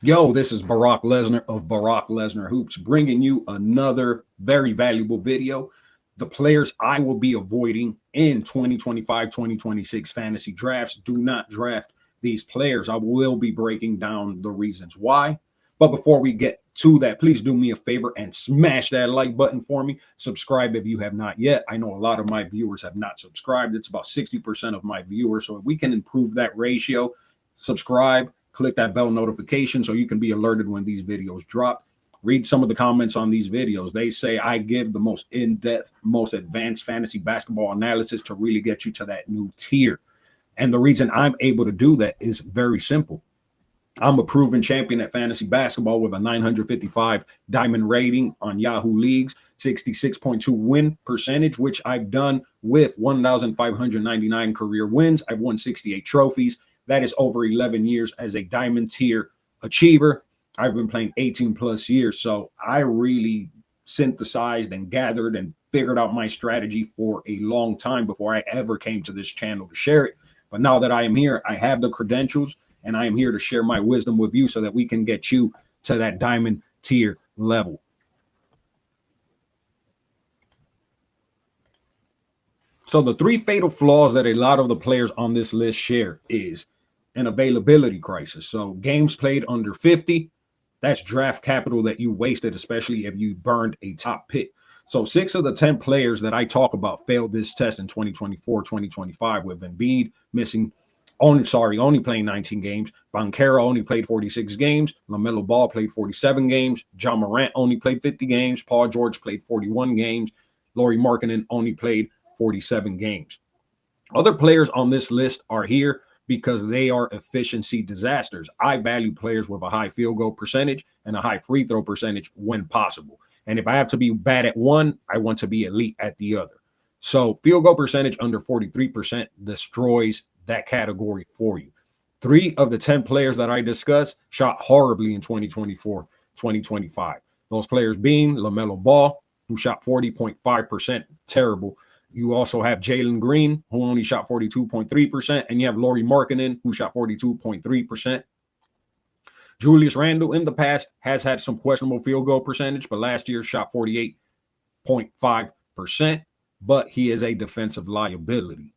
Yo, this is Barack Lesnar of Barack Lesnar Hoops, bringing you another very valuable video. The players I will be avoiding in 2025-2026 fantasy drafts. Do not draft these players. I will be breaking down the reasons why. But before we get to that, please do me a favor and smash that like button for me. Subscribe if you have not yet. I know a lot of my viewers have not subscribed. It's about 60% of my viewers. So if we can improve that ratio, subscribe. Click that bell notification so you can be alerted when these videos drop. Read some of the comments on these videos. They say I give the most in-depth, most advanced fantasy basketball analysis to really get you to that new tier. And the reason I'm able to do that is very simple. I'm a proven champion at fantasy basketball with a 955 diamond rating on Yahoo Leagues, 66.2 win percentage, which I've done with 1,599 career wins. I've won 68 trophies. That is over 11 years as a diamond tier achiever. I've been playing 18 plus years. So I really synthesized and gathered and figured out my strategy for a long time before I ever came to this channel to share it. But now that I am here, I have the credentials and I am here to share my wisdom with you so that we can get you to that diamond tier level. So the three fatal flaws that a lot of the players on this list share is an availability crisis. So games played under 50, that's draft capital that you wasted, especially if you burned a top pick. So 6 of the 10 players that I talk about failed this test in 2024, 2025, with Embiid only playing 19 games. Banchero only played 46 games. LaMelo Ball played 47 games. Morant only played 50 games. Paul George played 41 games. Lauri Markkanen only played 47 games. Other players on this list are here because they are efficiency disasters. I value players with a high field goal percentage and a high free throw percentage when possible. And if I have to be bad at one, I want to be elite at the other. So field goal percentage under 43% destroys that category for you. 3 of the 10 players that I discussed shot horribly in 2024, 2025. Those players being LaMelo Ball, who shot 40.5%, terrible. You also have Jalen Green, who only shot 42.3%, and you have Lauri Markkanen, who shot 42.3%. Julius Randle in the past has had some questionable field goal percentage, but last year shot 48.5%, but he is a defensive liability.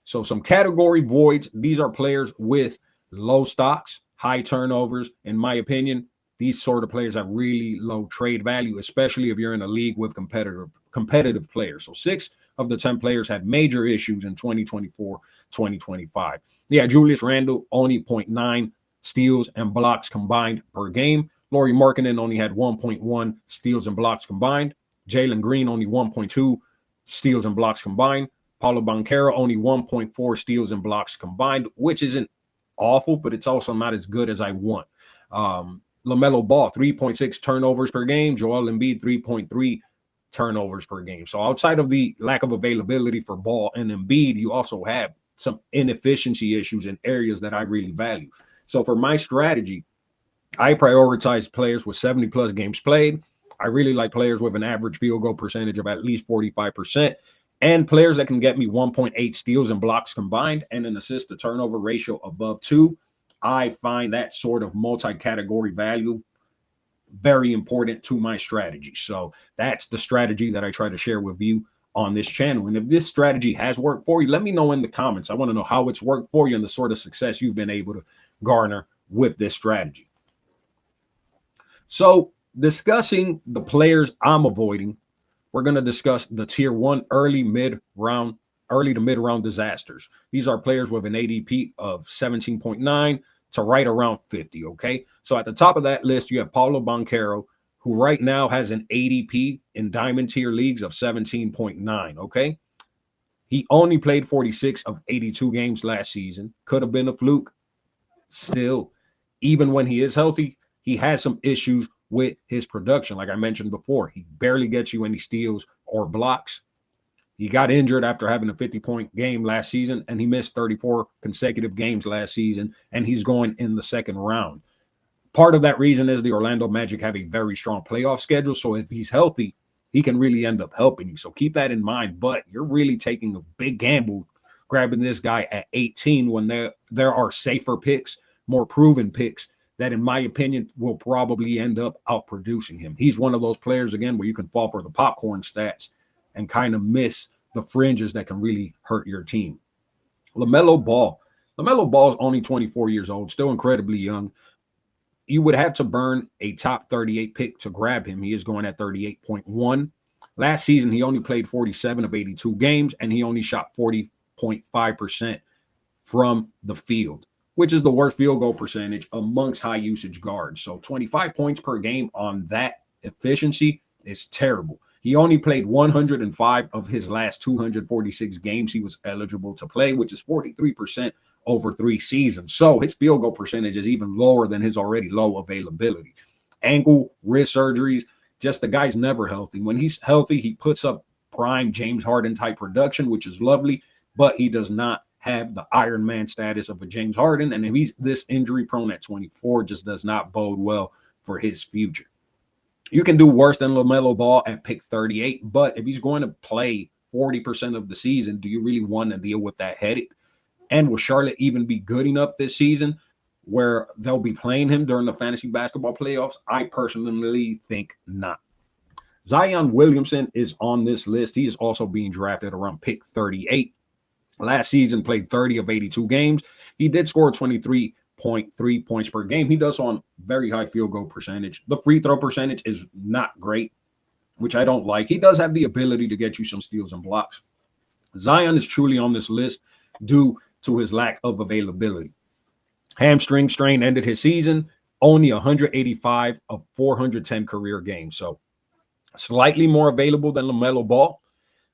So some category voids. These are players with low stocks, high turnovers. In my opinion, these sort of players have really low trade value, especially if you're in a league with competitive players. So 6 of the 10 players had major issues in 2024, 2025. Yeah, Julius Randle only 0.9 steals and blocks combined per game. Lauri Markkanen only had 1.1 steals and blocks combined. Jalen Green only 1.2 steals and blocks combined. Paolo Banchero only 1.4 steals and blocks combined, which isn't awful, but it's also not as good as I want. LaMelo Ball, 3.6 turnovers per game. Joel Embiid, 3.3 turnovers per game. So outside of the lack of availability for Ball and Embiid, you also have some inefficiency issues in areas that I really value. So for my strategy, I prioritize players with 70-plus games played. I really like players with an average field goal percentage of at least 45%. And players that can get me 1.8 steals and blocks combined and an assist to turnover ratio above 2. I find that sort of multi-category value very important to my strategy. So that's the strategy that I try to share with you on this channel. And if this strategy has worked for you, let me know in the comments. I want to know how it's worked for you and the sort of success you've been able to garner with this strategy. So discussing the players I'm avoiding, we're going to discuss the tier 1 early to mid-round disasters. These are players with an ADP of 17.9 to right around 50, okay? So at the top of that list, you have Paolo Banchero, who right now has an ADP in diamond tier leagues of 17.9, okay? He only played 46 of 82 games last season. Could have been a fluke. Still, even when he is healthy, he has some issues with his production. Like I mentioned before, he barely gets you any steals or blocks. He got injured after having a 50-point game last season, and he missed 34 consecutive games last season, and he's going in the second round. Part of that reason is the Orlando Magic have a very strong playoff schedule, so if he's healthy, he can really end up helping you. So keep that in mind, but you're really taking a big gamble grabbing this guy at 18 when there are safer picks, more proven picks that, in my opinion, will probably end up outproducing him. He's one of those players, again, where you can fall for the popcorn stats and kind of miss the fringes that can really hurt your team. LaMelo Ball. LaMelo Ball is only 24 years old, still incredibly young. You would have to burn a top 38 pick to grab him. He is going at 38.1. Last season, he only played 47 of 82 games, and he only shot 40.5% from the field, which is the worst field goal percentage amongst high usage guards. So 25 points per game on that efficiency is terrible. He only played 105 of his last 246 games he was eligible to play, which is 43% over 3 seasons. So his field goal percentage is even lower than his already low availability. Ankle, wrist surgeries, just the guy's never healthy. When he's healthy, he puts up prime James Harden type production, which is lovely, but he does not have the Iron Man status of a James Harden. And if he's this injury prone at 24, just does not bode well for his future. You can do worse than LaMelo Ball at pick 38, but if he's going to play 40% of the season, do you really want to deal with that headache? And will Charlotte even be good enough this season where they'll be playing him during the fantasy basketball playoffs? I personally think not. Zion Williamson is on this list. He is also being drafted around pick 38. Last season, played 30 of 82 games. He did score 23.3 points per game. He does on very high field goal percentage. The free throw percentage is not great, which I don't like. He does have the ability to get you some steals and blocks. Zion is truly on this list due to his lack of availability. Hamstring strain ended his season, only 185 of 410 career games. So slightly more available than LaMelo Ball.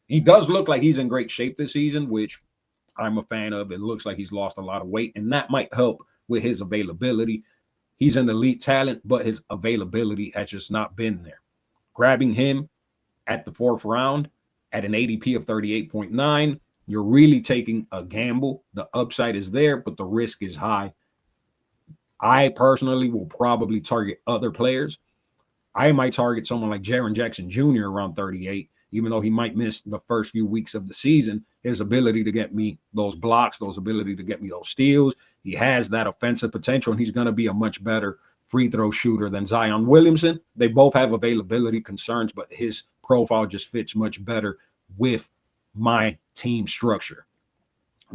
He does look like he's in great shape this season, which I'm a fan of. It looks like he's lost a lot of weight, and that might help with his availability. He's an elite talent, but his availability has just not been there. Grabbing him at the 4th round at an ADP of 38.9, you're really taking a gamble. The upside is there, but the risk is high. I personally will probably target other players. I might target someone like Jaren Jackson Jr. around 38, even though he might miss the first few weeks of the season. His ability to get me those blocks, those ability to get me those steals, he has that offensive potential, and he's going to be a much better free throw shooter than Zion Williamson. They both have availability concerns, but his profile just fits much better with my team structure.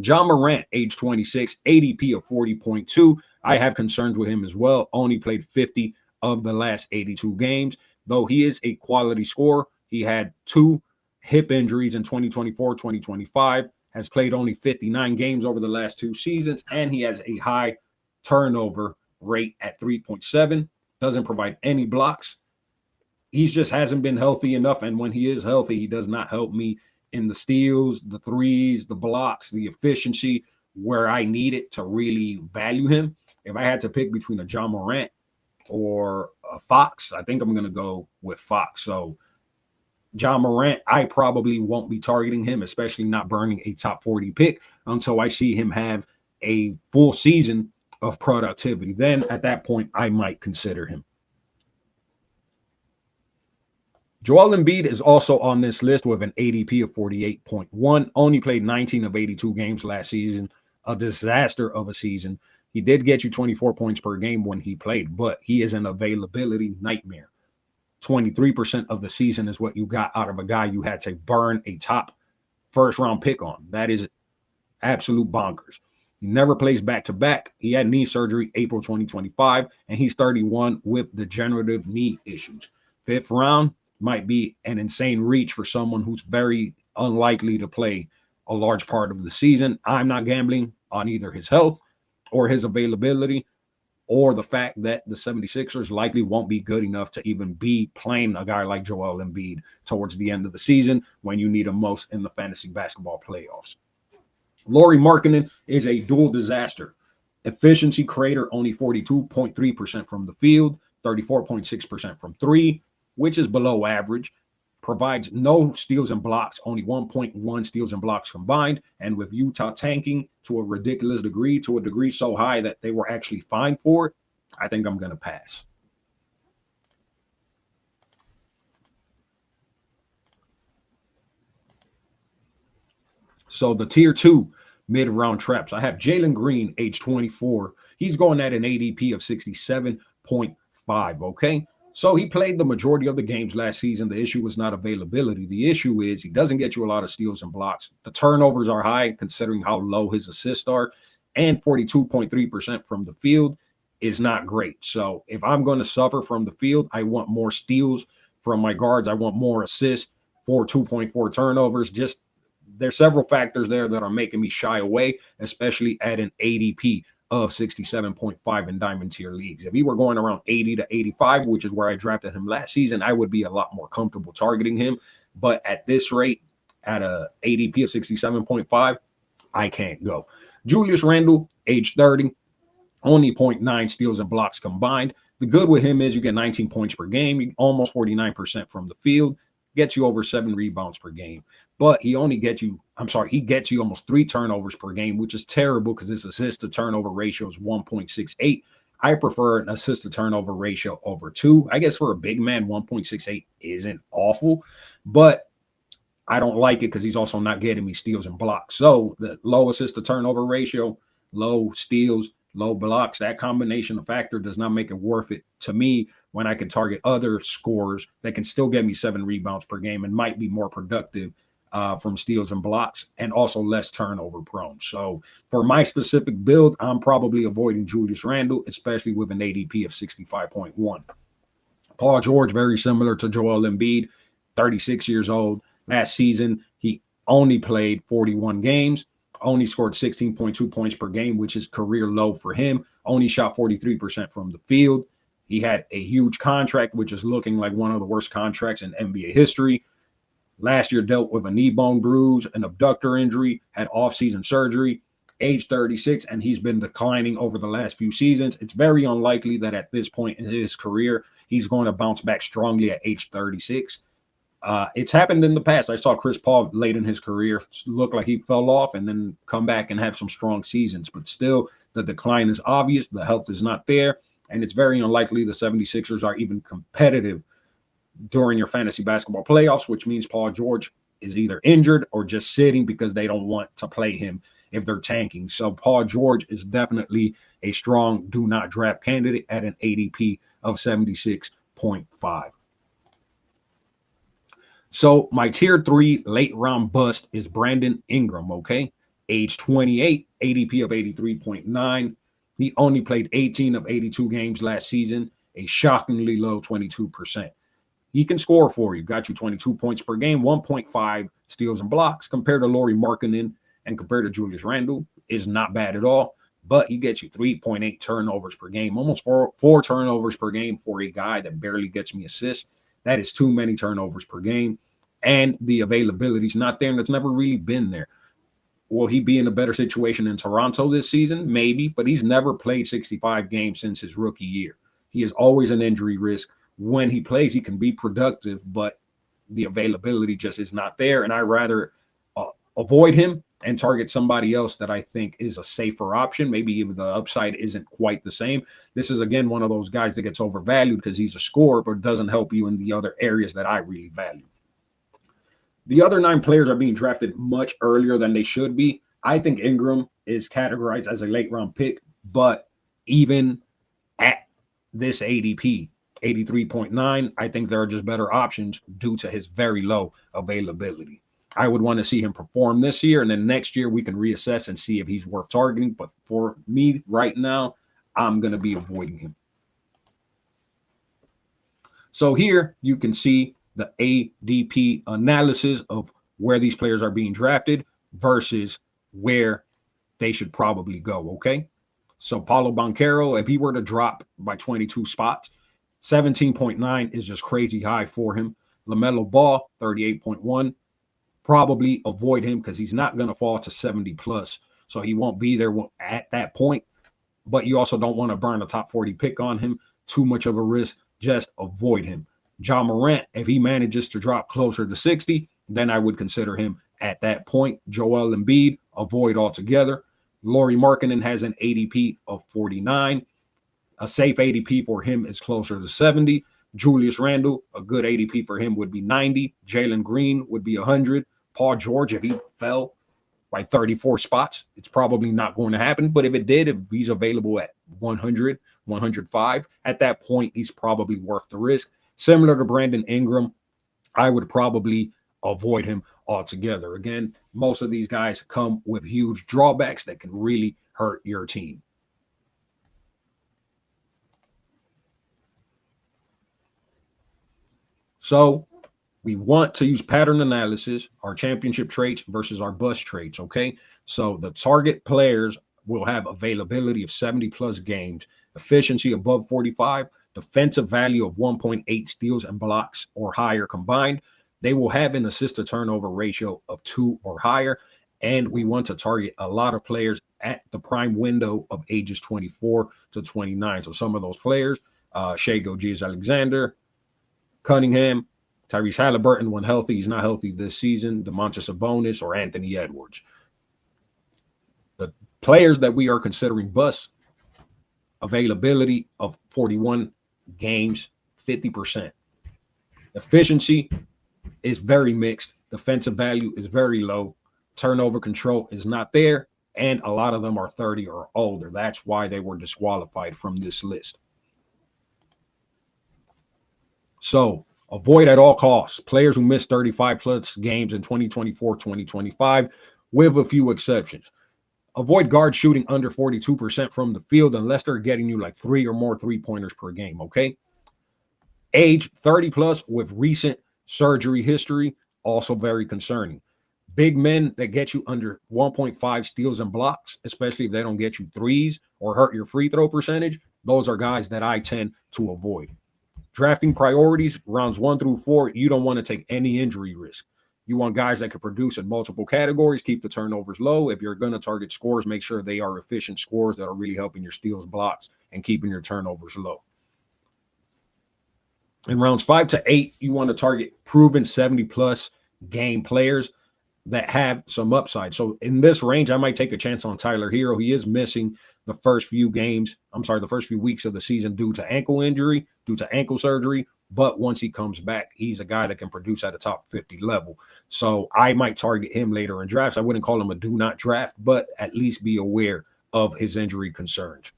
Ja Morant, age 26, ADP of 40.2. I have concerns with him as well. Only played 50 of the last 82 games. Though he is a quality scorer, he had 2 hip injuries in 2024, 2025, has played only 59 games over the last 2 seasons, and he has a high turnover rate at 3.7, doesn't provide any blocks. He just hasn't been healthy enough, and when he is healthy, he does not help me in the steals, the threes, the blocks, the efficiency where I need it to really value him. If I had to pick between a Ja Morant or a Fox, I think I'm going to go with Fox. So Ja Morant, I probably won't be targeting him, especially not burning a top 40 pick until I see him have a full season of productivity. Then at that point, I might consider him. Joel Embiid is also on this list with an ADP of 48.1, only played 19 of 82 games last season, a disaster of a season. He did get you 24 points per game when he played, but he is an availability nightmare. 23% of the season is what you got out of a guy you had to burn a top first-round pick on. That is absolute bonkers. He never plays back-to-back. He had knee surgery April 2025, and he's 31 with degenerative knee issues. 5th round might be an insane reach for someone who's very unlikely to play a large part of the season. I'm not gambling on either his health or his availability or the fact that the 76ers likely won't be good enough to even be playing a guy like Joel Embiid towards the end of the season when you need him most in the fantasy basketball playoffs. Lauri Markkanen is a dual disaster. Efficiency creator, only 42.3% from the field, 34.6% from 3, which is below average. Provides no steals and blocks, only 1.1 steals and blocks combined. And with Utah tanking to a ridiculous degree, to a degree so high that they were actually fined for it, I think I'm going to pass. So the tier 2 mid-round traps. I have Jalen Green, age 24. He's going at an ADP of 67.5, okay? So he played the majority of the games last season. The issue was not availability. The issue is he doesn't get you a lot of steals and blocks. The turnovers are high considering how low his assists are, and 42.3% from the field is not great. So if I'm going to suffer from the field, I want more steals from my guards. I want more assists for 2.4 turnovers. Just there's several factors there that are making me shy away, especially at an ADP of 67.5 in diamond tier leagues. If he were going around 80 to 85, which is where I drafted him last season, I would be a lot more comfortable targeting him. But at this rate, at a ADP of 67.5, I can't go. Julius Randle, age 30, only 0.9 steals and blocks combined. The good with him is you get 19 points per game, almost 49% from the field, gets you over 7 rebounds per game. But he gets you almost 3 turnovers per game, which is terrible because his assist to turnover ratio is 1.68. I prefer an assist to turnover ratio over 2. I guess for a big man, 1.68 isn't awful, but I don't like it because he's also not getting me steals and blocks. So the low assist to turnover ratio, low steals, low blocks, that combination of factor does not make it worth it to me when I can target other scorers that can still get me 7 rebounds per game and might be more productive from steals and blocks and also less turnover prone. So for my specific build, I'm probably avoiding Julius Randle, especially with an ADP of 65.1. Paul George, very similar to Joel Embiid, 36 years old. Last season, he only played 41 games, only scored 16.2 points per game, which is career low for him, only shot 43% from the field. He had a huge contract, which is looking like one of the worst contracts in NBA history. Last year dealt with a knee bone bruise, an abductor injury, had off-season surgery, age 36, and he's been declining over the last few seasons. It's very unlikely that at this point in his career, he's going to bounce back strongly at age 36. It's happened in the past. I saw Chris Paul late in his career look like he fell off and then come back and have some strong seasons. But still, the decline is obvious. The health is not there. And it's very unlikely the 76ers are even competitive during your fantasy basketball playoffs, which means Paul George is either injured or just sitting because they don't want to play him if they're tanking. So Paul George is definitely a strong do not draft candidate at an ADP of 76.5. So my tier 3 late round bust is Brandon Ingram, okay? Age 28, ADP of 83.9. He only played 18 of 82 games last season, a shockingly low 22%. He can score for you, got you 22 points per game, 1.5 steals and blocks compared to Lauri Markkanen and compared to Julius Randle is not bad at all, but he gets you 3.8 turnovers per game, almost four turnovers per game for a guy that barely gets me assists. That is too many turnovers per game, and the availability is not there, and it's never really been there. Will he be in a better situation in Toronto this season? Maybe, but he's never played 65 games since his rookie year. He is always an injury risk. When he plays, he can be productive, but the availability just is not there, and I rather avoid him and target somebody else that I think is a safer option. Maybe even the upside isn't quite the same. This is, again, one of those guys that gets overvalued because he's a scorer, but doesn't help you in the other areas that I really value. The other 9 players are being drafted much earlier than they should be. I think Ingram is categorized as a late round pick, but even at this ADP, 83.9, I think there are just better options due to his very low availability. I would want to see him perform this year, and then next year we can reassess and see if he's worth targeting. But for me right now, I'm going to be avoiding him. So here you can see the ADP analysis of where these players are being drafted versus where they should probably go, okay? So Paolo Banchero, if he were to drop by 22 spots, 17.9 is just crazy high for him. LaMelo Ball, 38.1. Probably avoid him because he's not going to fall to 70 plus. So he won't be there at that point. But you also don't want to burn a top 40 pick on him. Too much of a risk. Just avoid him. Ja Morant, if he manages to drop closer to 60, then I would consider him at that point. Joel Embiid, avoid altogether. Lauri Markkanen has an ADP of 49. A safe ADP for him is closer to 70. Julius Randle, a good ADP for him would be 90. Jalen Green would be 100. Paul George, if he fell by 34 spots, it's probably not going to happen. But if it did, if he's available at 100, 105. At that point, he's probably worth the risk. Similar to Brandon Ingram, I would probably avoid him altogether. Again, most of these guys come with huge drawbacks that can really hurt your team. So we want to use pattern analysis, our championship traits versus our bust traits, okay? So the target players will have availability of 70 plus games, efficiency above 45, defensive value of 1.8 steals and blocks or higher combined. They will have an assist to turnover ratio of 2 or higher. And we want to target a lot of players at the prime window of ages 24 to 29. So some of those players, Shai Gilgeous-Alexander, Cunningham, Tyrese Halliburton, when healthy, he's not healthy this season, Domantas Sabonis, or Anthony Edwards. The players that we are considering bust, availability of 41 games, 50%. Efficiency is very mixed. Defensive value is very low. Turnover control is not there. And a lot of them are 30 or older. That's why they were disqualified from this list. So avoid at all costs players who missed 35 plus games in 2024, 2025, with a few exceptions. Avoid guards shooting under 42% from the field unless they're getting you like 3 or more three-pointers per game, okay? Age 30 plus with recent surgery history, also very concerning. Big men that get you under 1.5 steals and blocks, especially if they don't get you threes or hurt your free throw percentage, those are guys that I tend to avoid. Drafting priorities, rounds 1 through 4, you don't want to take any injury risk. You want guys that can produce in multiple categories, keep the turnovers low. If you're going to target scores, make sure they are efficient scores that are really helping your steals, blocks, and keeping your turnovers low. In rounds 5 to 8, you want to target proven 70-plus game players that have some upside. So in this range, I might take a chance on Tyler Hero. He is missing the first few weeks of the season due to ankle injury, due to ankle surgery. But once he comes back, he's a guy that can produce at a top 50 level. So I might target him later in drafts. I wouldn't call him a do not draft, but at least be aware of his injury concerns.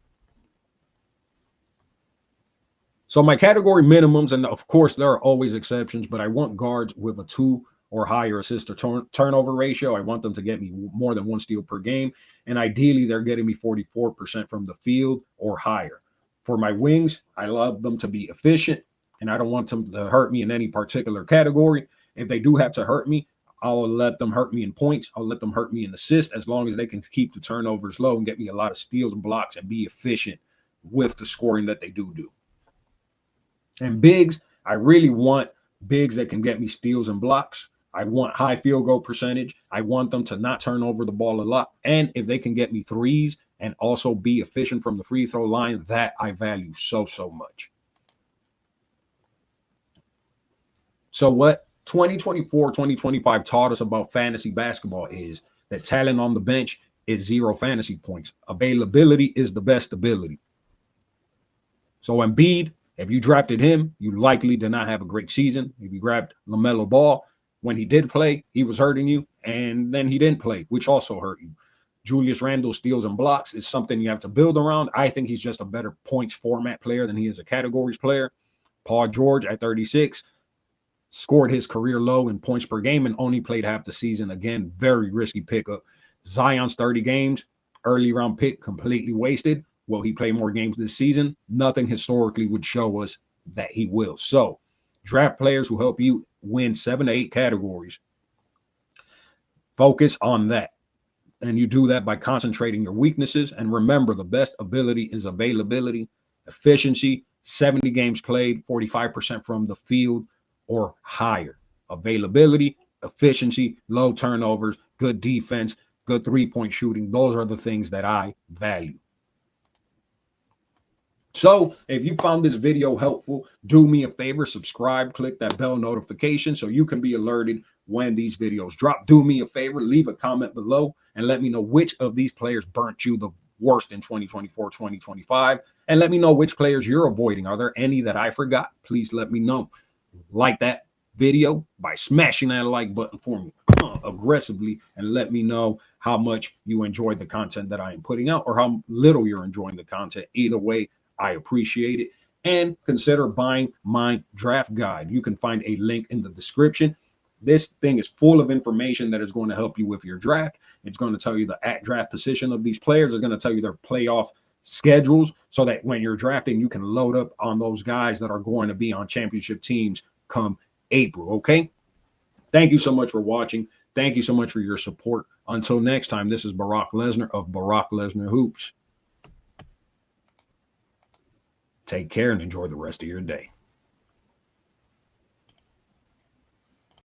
So my category minimums, and of course there are always exceptions, but I want guards with a 2 or higher assist to turnover ratio. I want them to get me more than 1 steal per game. And ideally, they're getting me 44% from the field or higher. For my wings, I love them to be efficient, and I don't want them to hurt me in any particular category. If they do have to hurt me, I'll let them hurt me in points. I'll let them hurt me in assists as long as they can keep the turnovers low and get me a lot of steals and blocks and be efficient with the scoring that they do. And bigs, I really want bigs that can get me steals and blocks. I want high field goal percentage. I want them to not turn over the ball a lot. And if they can get me threes and also be efficient from the free throw line, that I value so much. So what 2024, 2025 taught us about fantasy basketball is that talent on the bench is 0 fantasy points. Availability is the best ability. So Embiid, if you drafted him, you likely did not have a great season. If you grabbed LaMelo Ball, when he did play, he was hurting you, and then he didn't play, which also hurt you. Julius Randle steals and blocks is something you have to build around. I think he's just a better points format player than he is a categories player. Paul George at 36 scored his career low in points per game and only played half the season. Again, very risky pickup. Zion's 30 games, early round pick, completely wasted. Will he play more games this season? Nothing historically would show us that he will. So draft players who help you win 7 to 8 categories. Focus on that. And you do that by concentrating your weaknesses. And remember, the best ability is availability, efficiency, 70 games played, 45% from the field or higher. Availability, efficiency, low turnovers, good defense, good three-point shooting. Those are the things that I value. So if you found this video helpful, do me a favor, subscribe, click that bell notification so you can be alerted when these videos drop. Do me a favor, leave a comment below and let me know which of these players burnt you the worst in 2024, 2025. And let me know which players you're avoiding. Are there any that I forgot? Please let me know. Like that video by smashing that like button for me. aggressively and let me know how much you enjoy the content that I am putting out or how little you're enjoying the content. Either way, I appreciate it. And consider buying my draft guide. You can find a link in the description. This thing is full of information that is going to help you with your draft. It's going to tell you the at draft position of these players. It's going to tell you their playoff schedules so that when you're drafting, you can load up on those guys that are going to be on championship teams come April. Okay. Thank you so much for watching. Thank you so much for your support. Until next time, this is Barack Lesnar of Barack Lesnar Hoops. Take care and enjoy the rest of your day.